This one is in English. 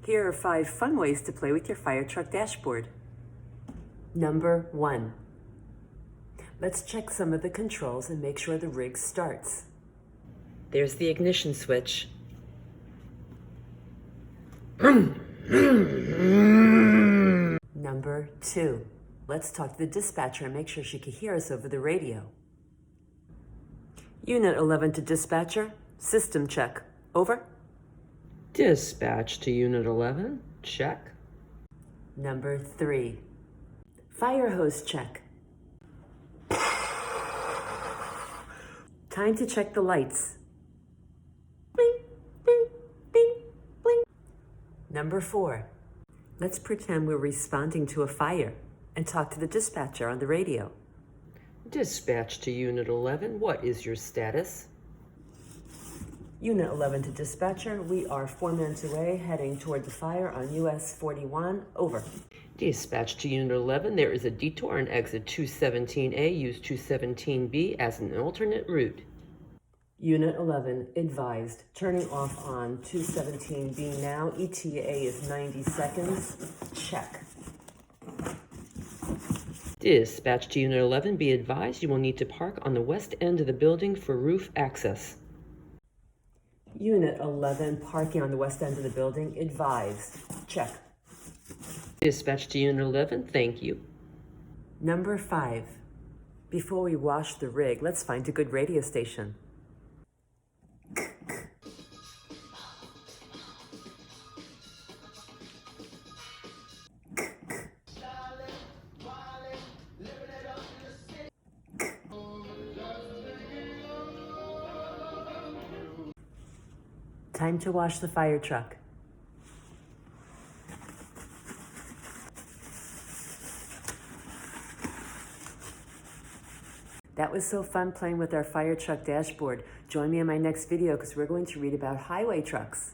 Here are 5 fun ways to play with your Firetruck dashboard. Number 1. Let's check some of the controls and make sure the rig starts. There's the ignition switch. Number 2. Let's talk to the dispatcher and make sure she can hear us over the radio. Unit 11 to dispatcher. System check. Over. Dispatch to Unit 11. Check. Number 3. Fire hose check. Time to check the lights. Bling, bing, bing, bling. Number 4. Let's pretend we're responding to a fire and talk to the dispatcher on the radio. Dispatch to Unit 11. What is your status? Unit 11 to dispatcher. We are 4 minutes away heading toward the fire on US 41. Over. Dispatch to Unit 11. There is a detour on exit 217A. Use 217B as an alternate route. Unit 11 advised. Turning off on 217B now. ETA is 90 seconds. Check. Dispatch to Unit 11. Be advised you will need to park on the west end of the building for roof access. Unit 11 parking on the west end of the building. Advised. Check. Dispatch to Unit 11. Thank you. Number 5. Before we wash the rig, let's find a good radio station. Time to wash the fire truck. That was so fun playing with our Firetruck dashboard. Join me in my next video because we're going to read about highway trucks.